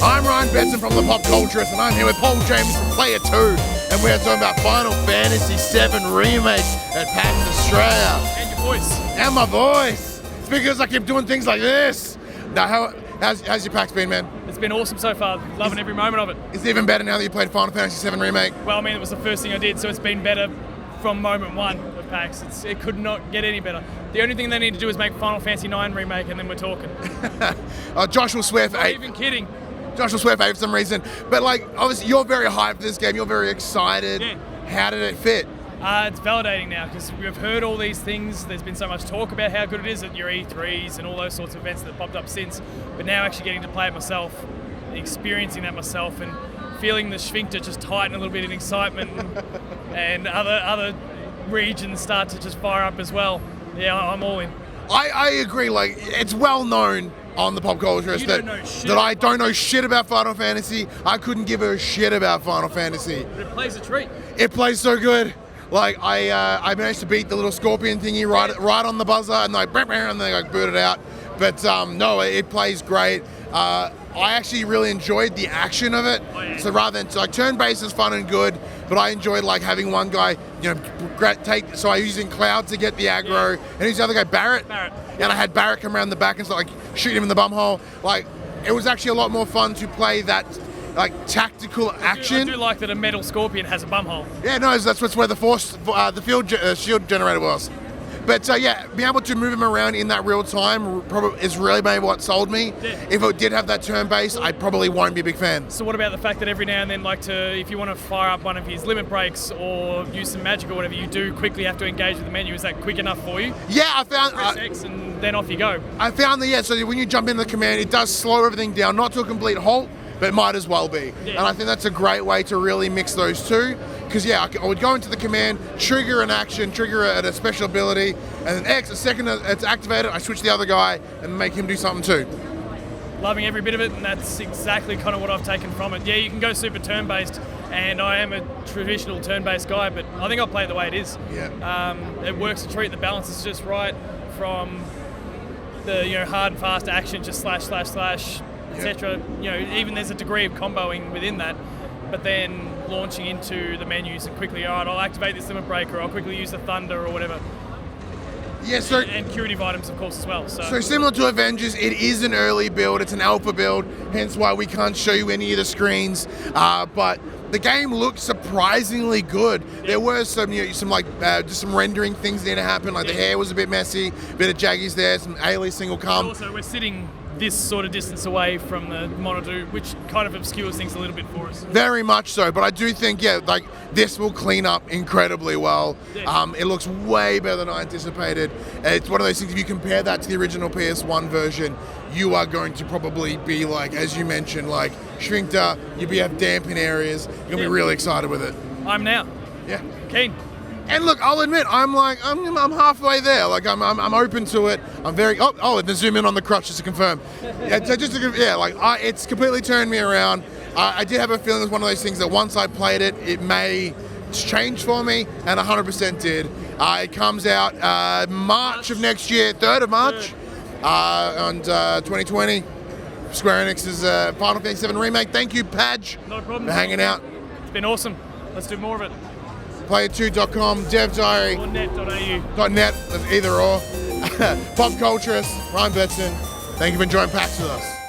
I'm Ryan Benson from the PopCulturists, and I'm here with Paul James from Player 2, and we're talking about Final Fantasy VII Remake at PAX Australia. And your voice. And my voice. It's because I keep doing things like this. Now, how's your PAX been, man? It's been awesome so far. Loving every moment of it. It's even better now that you played Final Fantasy VII Remake. Well, I mean, it was the first thing I did, so it's been better from moment one of PAX. It could not get any better. The only thing they need to do is make Final Fantasy IX Remake, and then we're talking. Josh will swear for Not 8. even kidding. Josh will swear for 8 for some reason. But, like, obviously, you're very hyped for this game. You're very excited. Yeah. How did it fit? It's validating now, because we've heard all these things. There's been so much talk about how good it is at your E3s and all those sorts of events that have popped up since. But now actually getting to play it myself, experiencing that myself, and feeling the sphincter just tighten a little bit in excitement, and other regions start to just fire up as well. Yeah, I'm all in. I agree. Like, it's well known on the PopCulturists that I don't know shit about Final Fantasy. I couldn't give a shit about Final Fantasy. But it plays a treat. It plays so good. Like, I managed to beat the little scorpion thingy right on the buzzer, and like, and then like booted out. But no, it plays great. I actually really enjoyed the action of it. Oh, yeah. So rather than like turn-based is fun and good, but I enjoyed like having one guy, so I was using Cloud to get the aggro, and who's the other guy, Barrett? And I had Barrett come around the back and start like shoot him in the bumhole. Like, it was actually a lot more fun to play that like tactical action. I do like that a metal scorpion has a bumhole. Yeah, no, that's where the shield generator was. But yeah, being able to move him around in that real time probably is really maybe what sold me. Yeah. If it did have that turn base, I probably won't be a big fan. So what about the fact that every now and then, if you want to fire up one of his limit breaks or use some magic or whatever, you do quickly have to engage with the menu? Is that quick enough for you? Yeah, I found... Press X and then off you go. I found that, yeah, so when you jump into the command, it does slow everything down, not to a complete halt, but it might as well be. Yeah. And I think that's a great way to really mix those two. Because, yeah, I would go into the command, trigger an action, trigger a special ability, and then X, a second it's activated, I switch the other guy and make him do something too. Loving every bit of it, and that's exactly kind of what I've taken from it. Yeah, you can go super turn-based, and I am a traditional turn-based guy, but I think I'll play it the way it is. Yeah. It works a treat, the balance is just right from the hard and fast action, just slash, etc. Even there's a degree of comboing within that, but then launching into the menus and quickly, all right, I'll activate this limit break, or I'll quickly use the thunder or whatever. Yeah, so and curative items, of course, as well. So similar to Avengers, it is an early build, it's an alpha build, hence why we can't show you any of the screens. But the game looked surprisingly good. Yeah. There were some just some rendering things that need to happen, like the hair was a bit messy, a bit of jaggies there, some aliasing will come. Also, we're sitting this sort of distance away from the monitor, which kind of obscures things a little bit for us. Very much so, but I do think, this will clean up incredibly well. Yeah. It looks way better than I anticipated. It's one of those things, if you compare that to the original PS1 version, you are going to probably be like, as you mentioned, like shrinked, you'll have dampen areas, you'll be really excited with it. I'm now. Yeah. Keen. And look, I'll admit, I'm halfway there. Like, I'm open to it. I'm very. Then zoom in on the crutch just to confirm. It's completely turned me around. I did have a feeling it was one of those things that once I played it, it may change for me, and 100% did. It comes out March of next year, 3rd of March, on 2020. Square Enix's Final Fantasy VII Remake. Thank you, Padge, Not a problem. for hanging out. It's been awesome. Let's do more of it. Player2.com, Dev Diary, or net.au. .net, either or. PopCulturists, Ryan Betson. Thank you for enjoying PAX with us.